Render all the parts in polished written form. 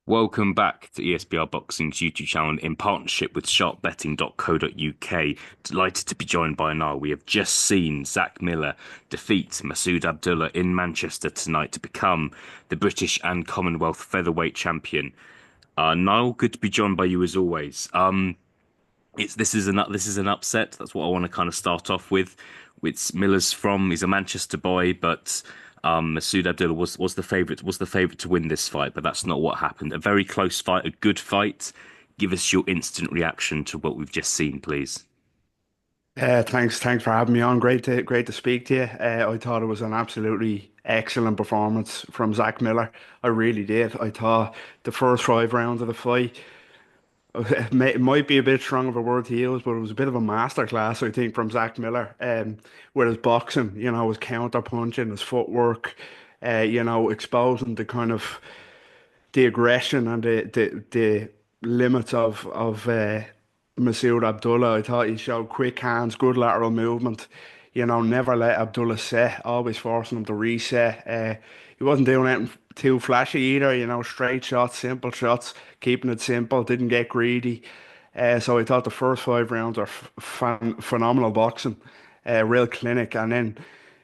Welcome back to ESBR Boxing's YouTube channel in partnership with sharpbetting.co.uk. Delighted to be joined by Niall. We have just seen Zach Miller defeat MASOOD Abdullah in Manchester tonight to become the British and Commonwealth featherweight champion. Niall, good to be joined by you as always. This is an upset. That's what I want to kind of start off with. He's a Manchester boy, but Masood Abdullah was the favourite to win this fight, but that's not what happened. A very close fight, a good fight. Give us your instant reaction to what we've just seen, please. Thanks for having me on. Great to speak to you. I thought it was an absolutely excellent performance from Zach Miller. I really did. I thought the first 5 rounds of the fight, it might be a bit strong of a word to use, but it was a bit of a masterclass, I think, from Zach Miller. With his boxing, his counter punching, his footwork, exposing the kind of the aggression and the limits of Masood Abdullah. I thought he showed quick hands, good lateral movement. Never let Abdullah set, always forcing him to reset. He wasn't doing anything too flashy either. Straight shots, simple shots, keeping it simple. Didn't get greedy. So I thought the first 5 rounds are phenomenal boxing, real clinic, and then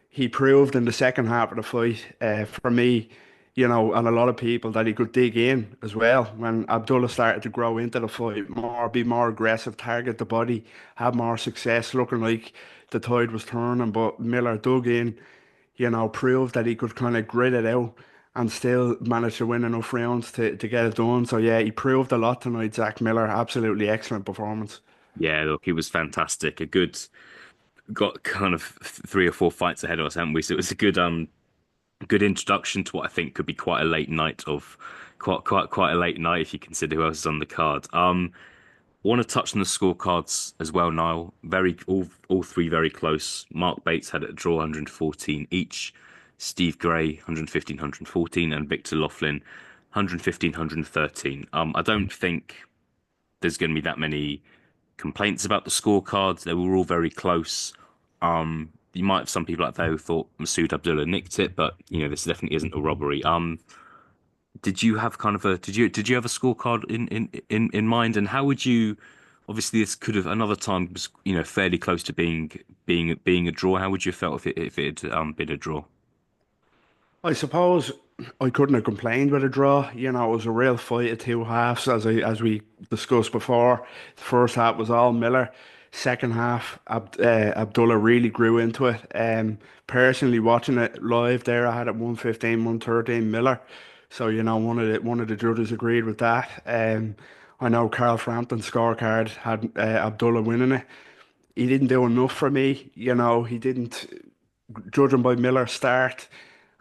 he proved in the second half of the fight, for me, and a lot of people, that he could dig in as well. When Abdullah started to grow into the fight more, be more aggressive, target the body, have more success, looking like the tide was turning. But Miller dug in, proved that he could kind of grit it out and still manage to win enough rounds to get it done. So yeah, he proved a lot tonight, Zach Miller. Absolutely excellent performance. Yeah, look, he was fantastic. Got kind of three or four fights ahead of us, haven't we? So it was a good introduction to what I think could be quite a late night if you consider who else is on the card. Want to touch on the scorecards as well, Niall. All three very close. Mark Bates had it a draw, 114 each. Steve Gray, 115, 114, and Victor Loughlin, 115, 113. I don't think there's going to be that many complaints about the scorecards. They were all very close. You might have some people out there who thought Masood Abdullah nicked it, but this definitely isn't a robbery. Did you have a scorecard in mind, and how would you? Obviously, this could have another time was fairly close to being a draw. How would you have felt if it had been a draw? I suppose I couldn't have complained with a draw. It was a real fight of two halves, as we discussed before. The first half was all Miller. Second half, Abdullah really grew into it. Personally, watching it live there, I had it 115, 113 Miller. So one of the judges agreed with that. I know Carl Frampton's scorecard had Abdullah winning it. He didn't do enough for me. He didn't, judging by Miller's start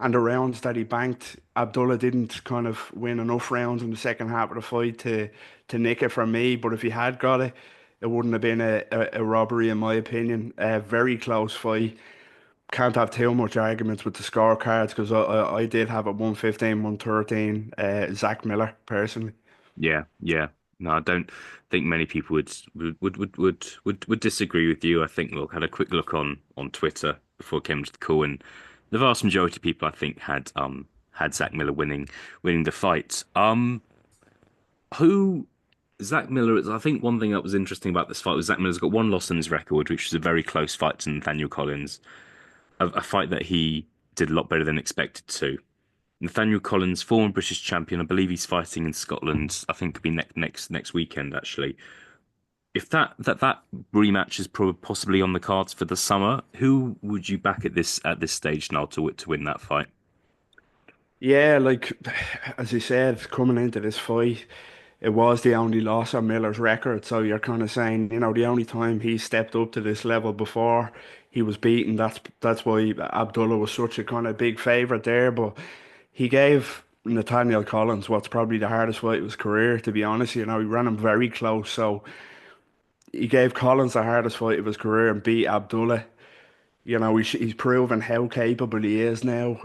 and the rounds that he banked, Abdullah didn't kind of win enough rounds in the second half of the fight to nick it from me. But if he had got it, it wouldn't have been a robbery, in my opinion. A very close fight. Can't have too much arguments with the scorecards, because I did have a 115, 113, Zach Miller, personally. Yeah, yeah. No, I don't think many people would disagree with you. I think, look, had a quick look on Twitter before I came to the call, and the vast majority of people I think had Zach Miller winning the fight. Who Zach Miller is? I think one thing that was interesting about this fight was Zach Miller's got one loss on his record, which was a very close fight to Nathaniel Collins, a fight that he did a lot better than expected to. Nathaniel Collins, former British champion, I believe he's fighting in Scotland. I think it'll be next weekend actually. If that rematch is possibly on the cards for the summer, who would you back at this stage now to win that fight? Yeah, like as you said, coming into this fight, it was the only loss on Miller's record. So you're kind of saying, the only time he stepped up to this level before he was beaten. That's why Abdullah was such a kind of big favourite there. But he gave Nathaniel Collins what's probably the hardest fight of his career, to be honest. He ran him very close. So he gave Collins the hardest fight of his career and beat Abdullah. He's proven how capable he is now.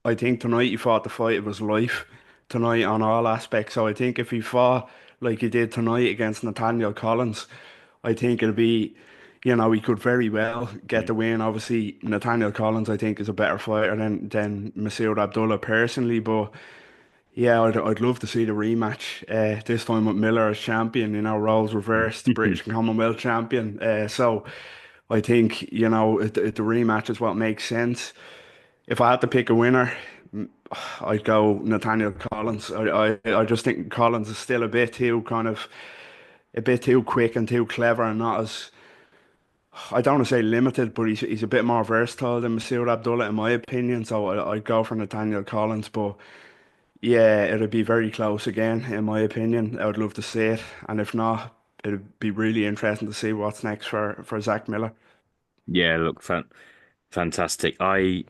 I think tonight he fought the fight of his life tonight on all aspects. So I think if he fought like he did tonight against Nathaniel Collins, I think he could very well get the win. Obviously, Nathaniel Collins, I think, is a better fighter than Masood Abdullah personally, but Yeah, I'd love to see the rematch. This time with Miller as champion, roles reversed, British and Commonwealth champion. So I think, the rematch is what makes sense. If I had to pick a winner, I'd go Nathaniel Collins. I just think Collins is still a bit too quick and too clever and not as, I don't want to say limited, but he's a bit more versatile than MASOOD Abdullah in my opinion. So I'd go for Nathaniel Collins, but yeah, it'd be very close again, in my opinion. I would love to see it, and if not, it'd be really interesting to see what's next for Zach Miller. Yeah, look, fantastic. I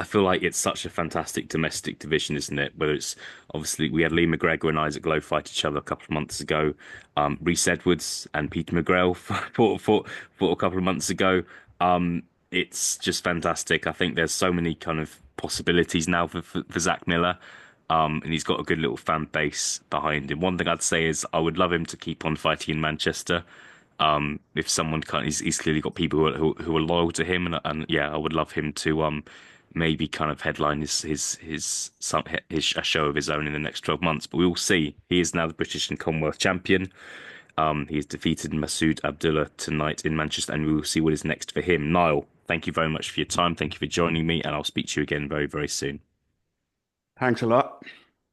feel like it's such a fantastic domestic division, isn't it? Whether it's obviously we had Lee McGregor and Isaac Lowe fight each other a couple of months ago. Reece Edwards and Peter McGrail fought a couple of months ago. It's just fantastic. I think there's so many kind of possibilities now for Zach Miller. And he's got a good little fan base behind him. One thing I'd say is I would love him to keep on fighting in Manchester. If someone kind he's clearly got people who are loyal to him, and yeah, I would love him to maybe kind of headline his a show of his own in the next 12 months. But we will see. He is now the British and Commonwealth champion. He has defeated MASOOD Abdullah tonight in Manchester, and we will see what is next for him. Niall, thank you very much for your time. Thank you for joining me, and I'll speak to you again very, very soon. Thanks a lot.